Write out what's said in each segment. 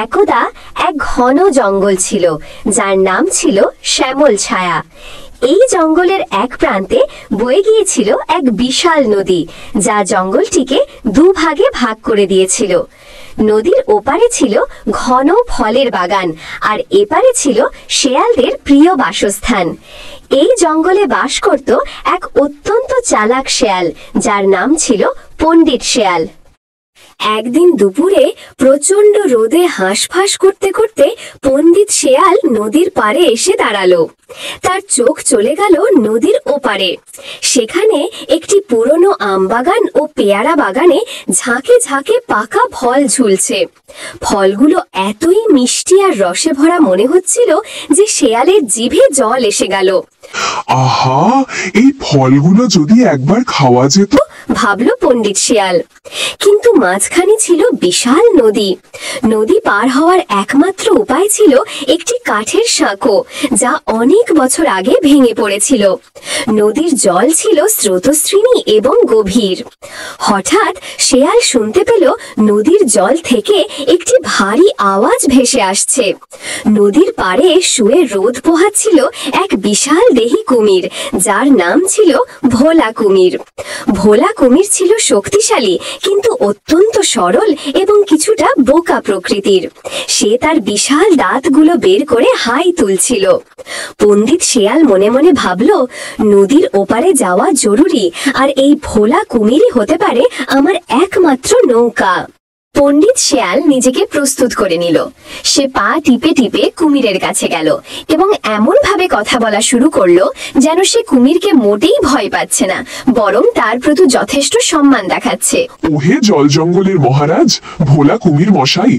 একদা এক ঘন জঙ্গল ছিল, যার নাম ছিল শ্যামল ছায়া। এই জঙ্গলের এক প্রান্তে বয়ে গিয়েছিল এক বিশাল নদী, যা জঙ্গলটিকে দুভাগে ভাগ করে দিয়েছিল। নদীর ওপারে ছিল ঘন ফলের বাগান, আর এপারে ছিল শেয়ালদের প্রিয় বাসস্থান। এই জঙ্গলে বাস করত এক অত্যন্ত চালাক শেয়াল, যার নাম ছিল পণ্ডিত শেয়াল। একদিন দুপুরে প্রচন্ড রোদে হাঁসফাঁস করতে করতে পণ্ডিত শেয়াল নদীর পাড়ে এসে দাঁড়ালো। তার চোখ চলে গেল নদীর ওপারে। সেখানে একটি পুরনো আমবাগান ও পেয়ারা বাগানে ঝাঁকে ঝাঁকে পাকা ফল ঝুলছে। ফলগুলো এতই মিষ্টি আর রসে ভরা মনে হচ্ছিল যে শেয়ালের জিভে জল এসে গেল। আহা, এই ফলগুলো যদি একবার খাওয়া যেত, ভাবল পণ্ডিত শেয়াল। কিন্তু মাঝখানে ছিল বিশাল নদী। নদী পার হওয়ার একমাত্র উপায় ছিল একটি কাঠের সাঁকো, যা অনেক বছর আগে ভেঙে পড়েছিল। নদীর জল ছিল স্রোতস্বিনী এবং গভীর। হঠাৎ শেয়াল শুনতে পেল নদীর জল থেকে একটি ভারী আওয়াজ ভেসে আসছে। নদীর পাড়ে শুয়ে রোদ পোহাচ্ছিল এক বিশাল দেহী কুমির, যার নাম ছিল ভোলা কুমির। ভোলা কুমির ছিল শক্তিশালী, কিন্তু অত্যন্ত সরল এবং কিছুটা বোকা প্রকৃতির। সে তার বিশাল দাঁতগুলো বের করে হাই তুলছিল। পণ্ডিত শেয়াল মনে মনে ভাবল, নদীর ওপারে যাওয়া জরুরি, আর এই ভোলা কুমিরই হতে পারে আমার একমাত্র নৌকা। পণ্ডিত শেয়াল নিজেকে প্রস্তুত করে নিল। সে পা টিপে টিপে কুমিরের কাছে গেল এবং এমন ভাবে কথা বলা শুরু করলো যেন সে কুমিরকে মোটেই ভয় পাচ্ছে না, বরং তার প্রতি যথেষ্ট সম্মান দেখাচ্ছে। ওহে জল জঙ্গলের মহারাজ, ভোলা কুমির মশাই,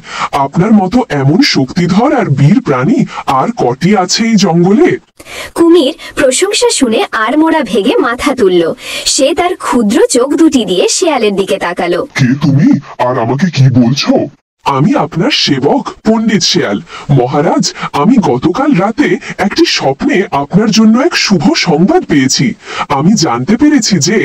আপনার মতো এমন শক্তিধর আর বীর প্রাণী আর কটি আছে এই জঙ্গলে? কুমির প্রশংসা শুনে আড়মোড়া ভেঙে মাথা তুলল। সে তার ক্ষুদ্র চোখ দুটি দিয়ে শেয়ালের দিকে তাকালো। কে তুমি, আর আমাকে কি বলছো? আমি আপনার সেবক পণ্ডিত শেয়াল। মহারাজ, আমি গতকাল রাতে একটি স্বপ্নে আপনার জন্য এক শুভ সংবাদ পেয়েছি। আমি জানতে পেরেছি যে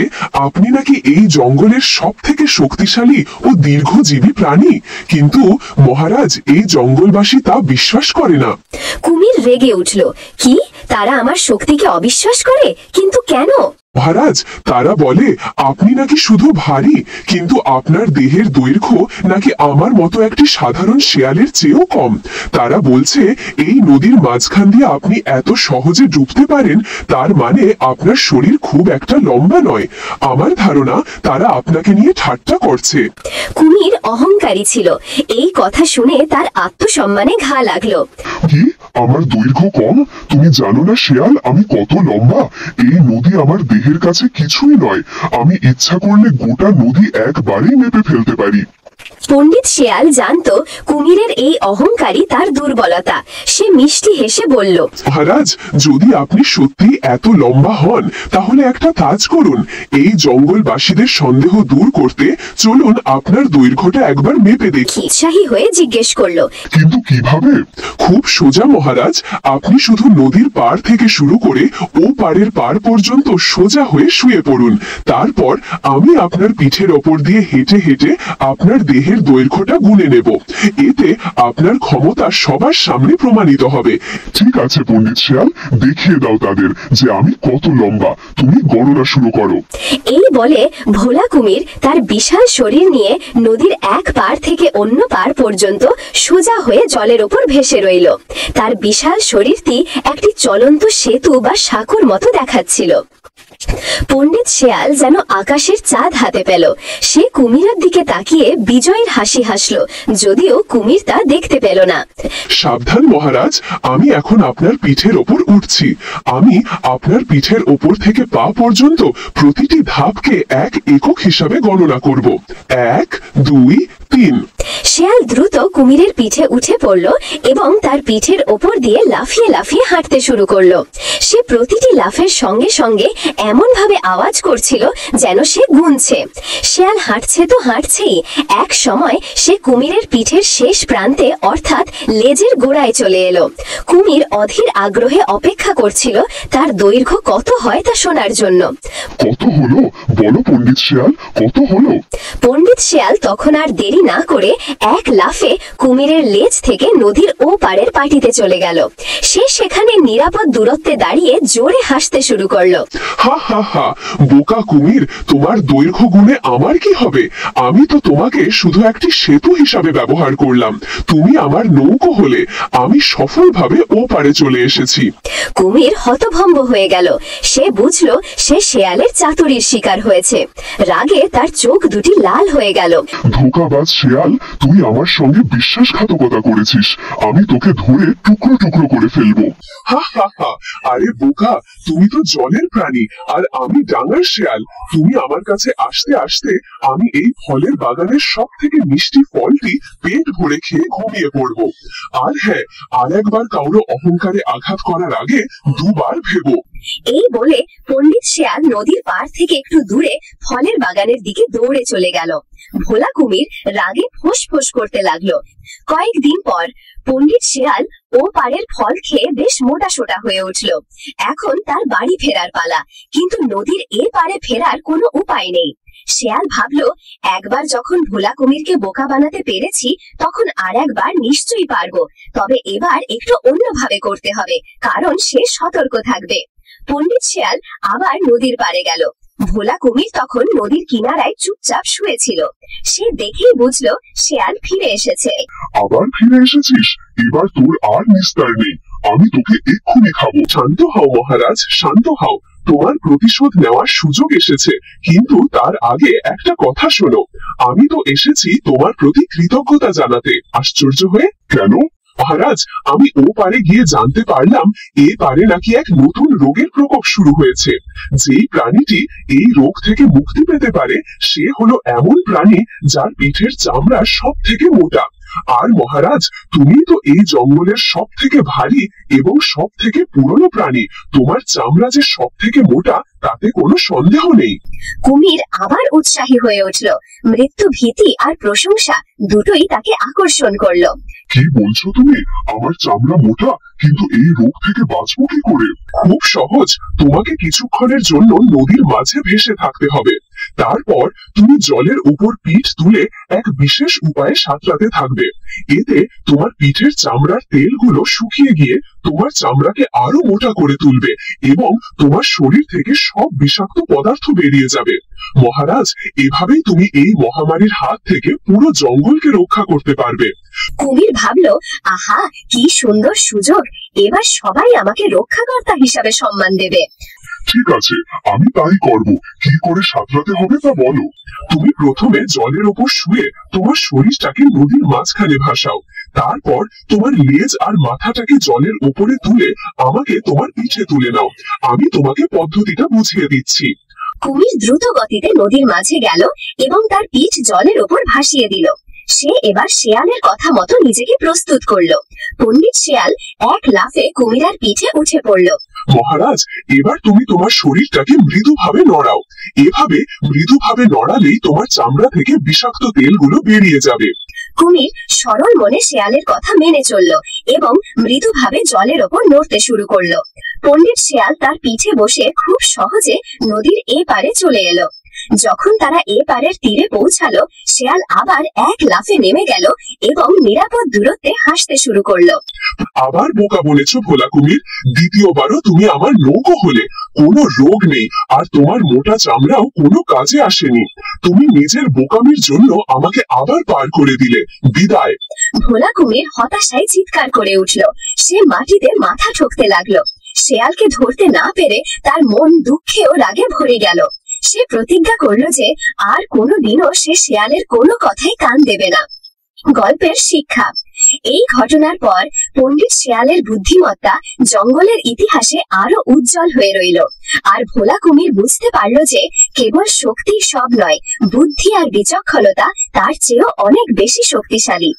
আপনি নাকি এই জঙ্গলের সব থেকে শক্তিশালী ও দীর্ঘজীবী প্রাণী, কিন্তু মহারাজ, এই জঙ্গলবাসী তা বিশ্বাস করে না। কুমির রেগে উঠল। কি, তারা আমার শক্তিকে অবিশ্বাস করে? কিন্তু কেন? মহারাজ, তারা বলে আপনি নাকি শুধু ভারী, কিন্তু আপনার দেহের দৈর্ঘ্য নাকি আমার মতো একটি সাধারণ শেয়ালের চেয়েও কম। তারা বলছে এই নদীর মাঝখান দিয়ে আপনি এত সহজে ডুবতে পারেন, তার মানে আপনার শরীর খুব একটা লম্বা নয়। আমার ধারণা তারা আপনাকে নিয়ে ঠাট্টা করছে। কুমির অহংকারী ছিল। এই কথা শুনে তার আত্মসম্মানে ঘা লাগলো। কি, আমার দৈর্ঘ্য কম? তুমি জানো না শেয়াল, আমি কত লম্বা? এই নদী আমার দেহের কাছে কিছুই নয়। আমি ইচ্ছা করলে গোটা নদী একবারেই মেপে ফেলতে পারি। পণ্ডিত শেয়াল জানতো কুমিরের এই অহংকারী তার দুর্বলতা। সে মিষ্টি হেসে বলল, মহারাজ, যদি আপনি সত্যি এত লম্বা হন, তাহলে একটা কাজ করুন। এই জঙ্গলবাসীদের সন্দেহ দূর করতে চলুন আপনার দৈর্ঘ্যটা একবার মেপে দেখি। উৎসাহী হয়ে জিজ্ঞেস করলো, কিন্তু কিভাবে? খুব সোজা মহারাজ। আপনি শুধু নদীর পাড় থেকে শুরু করে ও পাড়ের পাড় পর্যন্ত সোজা হয়ে শুয়ে পড়ুন। তারপর আমি আপনার পিঠের ওপর দিয়ে হেঁটে হেঁটে আপনার দেহের দৈর্ঘ্যটা গুনে নেব। এতে আপনার ক্ষমতা সবার সামনে প্রমাণিত হবে। ঠিক আছে পণ্ডিত শেয়াল, দেখিয়ে দাও তাদের যে আমি কত লম্বা। তুমি গণনা শুরু করো। এই বলে ভোলা কুমির তার বিশাল শরীর নিয়ে নদীর এক পাড় থেকে অন্য পাড় পর্যন্ত সোজা হয়ে জলের ওপর ভেসে রইল। তার বিশাল শরীরটি একটি চলন্ত সেতু বা সাঁকোর মতো দেখাচ্ছিল। পণ্ডিত শেয়াল যেন আকাশের চাঁদ হাতে পেল। সে কুমিরের দিকে তাকিয়ে বিজয়ের হাসি হাসল, যদিও কুমির তা দেখতে পেল না। সাবধান মহারাজ, আমি এখন আপনার পিঠের ওপর উঠছি। আমি আপনার পিঠের ওপর থেকে পা পর্যন্ত প্রতিটি ধাপকে এক একক হিসাবে গণনা করব। 1, 2, 3। শেয়াল দ্রুত কুমিরের পিঠে উঠে পড়ল এবং তার পিঠের ওপর দিয়ে লাফিয়ে লাফিয়ে হাঁটতে শুরু করলো। সে প্রতিটি লাফের সঙ্গে সঙ্গে এমন ভাবে আওয়াজ করছিল যেন সে গুনছে। শিয়াল হাঁটছে তো হাঁটছেই, এক সময় সে কুমিরের পিঠের শেষ প্রান্তে অর্থাৎ লেজের গোড়ায় চলে এলো। কুমির অধীর আগ্রহে অপেক্ষা করছিল তার দৈর্ঘ্য কত হয় তা শোনার জন্য। কত হলো বলো পণ্ডিত শিয়াল, কত হলো? পণ্ডিত শিয়াল তখন আর দেরি না করে এক লাফে কুমিরের লেজ থেকে নদীর ও পারের পাটিতে চলে গেল। সে সেখানে নিরাপদ দূরত্বে দাঁড়িয়ে জোরে হাসতে শুরু করলো। হা হা হা, বোকা কুমির, তোমার দৈর্ঘ্য গুণে আমার কি হবে? আমি তো তোমাকে শুধু একটি সেতু হিসাবে ব্যবহার করলাম, তুমি আমার নৌকো হলে। আমি সফলভাবে ও পারে চলে এসেছি। কুমির হতভম্ব হয়ে গেল। সে বুঝলো সে শেয়ালের চাতুরীর শিকার হয়েছে। রাগে তার চোখ দুটি লাল হয়ে গেল। ধোঁকাবাজ শিয়াল, তুই আমার সঙ্গে বিশ্বাসঘাতকতা করেছিস। আমি তোকে ধরে টুকরো টুকরো করে ফেলবো। হা হা হা, আরে বোকা, তুমি তো জলের প্রাণী আর আমি ডাঙার শিয়াল। তুমি আমার কাছে আসতে আসতে আমি এই ফলের বাগানের সব থেকে মিষ্টি ফলটি পেট ভরে খেয়ে ঘুমিয়ে পড়বো। আর হ্যাঁ, আর একবার কারো অহংকারে আঘাত করার আগে দুবার ভেবো। এই বলে পণ্ডিত শিয়াল নদীর পার থেকে একটু দূরে ফলের বাগানের দিকে দৌড়ে চলে গেল। ভোলা কুমির রাগে ফোঁস করতে লাগলো। কয়েকদিন পর পণ্ডিত শিয়াল ও পারের ফল খেয়ে বেশ মোটাসোটা হয়ে উঠল। এখন তার বাড়ি ফেরার পালা, কিন্তু নদীর এ পারে ফেরার কোনো উপায় নেই। শিয়াল ভাবলো, একবার যখন ভোলা কুমিরকে বোকা বানাতে পেরেছি তখন আর একবার নিশ্চয়ই পারবো, তবে এবার একটু অন্যভাবে করতে হবে, কারণ সে সতর্ক থাকবে। পণ্ডিত শিয়াল আবার নদীর পাড়ে গেল। ভোলা কুমির তখন নদীর কিনারায় চুপচাপ শুয়েছিল। সে দেখেই বুঝলো শিয়াল ফিরে এসেছে। আবার ফিরে এসেছিস? এবার তোর আর নিস্তার নেই, আমি তোকে এক্ষুনি খাবো। শান্ত হও মহারাজ, শান্ত হও, তোমার প্রতিশোধ নেওয়ার সুযোগ এসেছে। কিন্তু তার আগে একটা কথা শোনো, আমি তো এসেছি তোমার প্রতি কৃতজ্ঞতা জানাতে। আশ্চর্য হয়ে কেন? মহারাজ, আমি ও পারে গিয়ে জানতে পারলাম এ পারে নাকি এক নতুন রোগের প্রকোপ শুরু হয়েছে। যেই প্রাণীটি এই রোগ থেকে মুক্তি পেতে পারে সে হলো এমন প্রাণী যার পিঠের চামড়া সব থেকে মোটা। আর মহারাজ, তুমি তো এই জঙ্গলের সব থেকে ভারী এবং সব থেকে পুরনো প্রাণী, তোমার চামড়া যে সব থেকে মোটা তাতে কোনো সন্দেহ নেই। কুমির আবার উৎসাহী হয়ে উঠল। মৃত্যু ভীতি আর প্রশংসা দুটোই তাকে আকর্ষণ করলো। কি বলছো তুমি? আমার চামড়া মোটা, কিন্তু এই রোগ থেকে বাঁচবো কি করে? খুব সহজ, তোমাকে কিছুক্ষণের জন্য নদীর মাঝে ভেসে থাকতে হবে। তারপর তুমি জলের উপর পিঠ তুলে এক বিশেষ উপায়ে সাঁতরাতে থাকবে। এতে তোমার পিঠের চামড়ার তেলগুলো শুকিয়ে গিয়ে তোমার চামড়াকে আরো মোটা করে তুলবে এবং তোমার শরীর থেকে সব বিষাক্ত পদার্থ বেরিয়ে যাবে। মহারাজ, এভাবেই তুমি এই মহামারীর হাত থেকে পুরো জঙ্গলকে রক্ষা করতে পারবে। কুমির ভাবলো, আহা কি সুন্দর সুযোগ, এবার সবাই আমাকে রক্ষাকর্তা হিসাবে সম্মান দেবে। ঠিক আছে, আমি তাই করব। কি করে সাঁতরাতে হবে তা বলো। তুমি প্রথমে জলের ওপর শুয়ে তোমার শরীরটাকে নদীর মাঝখানে ভাসাও। তারপর তোমার লেজ আর মাথাটাকে জলের উপরে তুলে আমাকে তোমার পিঠে তুলে নাও। আমি তোমাকে পদ্ধতিটা বুঝিয়ে দিচ্ছি। কুমির দ্রুত গতিতে নদীর মাঝে গেল এবং তার পিঠ জলের ওপর ভাসিয়ে দিল। সে এবার শিয়ালের কথা মতো নিজেকে প্রস্তুত করলো। পণ্ডিত শিয়াল এক লাফে কুমিরের পিঠে উঠে পড়ল। মহারাজ, এবার তুমি তোমার শরীরটাকে মৃদুভাবে নড়াও। এভাবে মৃদুভাবে নড়ালেই তোমার চামড়া থেকে বিষাক্ত তেলগুলো বেরিয়ে যাবে। কুমির সরল মনে শিয়ালের কথা মেনে চলল এবং মৃদুভাবে জলের ওপর নড়তে শুরু করলো। পণ্ডিত শিয়াল তার পিঠে বসে খুব সহজে নদীর এ পারে চলে এলো। যখন তারা এ পারের তীরে পৌঁছালো, শিয়াল আবার এক লাফে নেমে গেল এবং নিরাপদ দূরত্বে হাসতে শুরু করলো। আবার বোকা বলেছো ভোলা কুমির, দ্বিতীয়বারও তুমি আমার নৌকো হলে। কোনো রোগ নেই আর তোমার মোটা চামড়াও কোনো কাজে আসেনি। তুমি নিজের বোকামির জন্য আমাকে আবার পার করে দিলে। বিদায়। ভোলা কুমির হতাশায় চিৎকার করে উঠল। সে মাটিতে মাথা ঠুকতে লাগলো। শিয়ালকে ধরতে না পেরে তার মন দুঃখে ও রাগে ভরে গেল। সে প্রতিজ্ঞা করলো যে আর কোনোদিনও সে শিয়ালের কোনো কথাই কান দেবে না। গল্পের শিক্ষা। এই ঘটনার পর পণ্ডিত শিয়ালের বুদ্ধিমত্তা জঙ্গলের ইতিহাসে আরো উজ্জ্বল হয়ে রইল। আর ভোলা কুমির বুঝতে পারল যে কেবল শক্তি সব নয়, বুদ্ধি আর বিচক্ষণতা তার চেয়েও অনেক বেশি শক্তিশালী।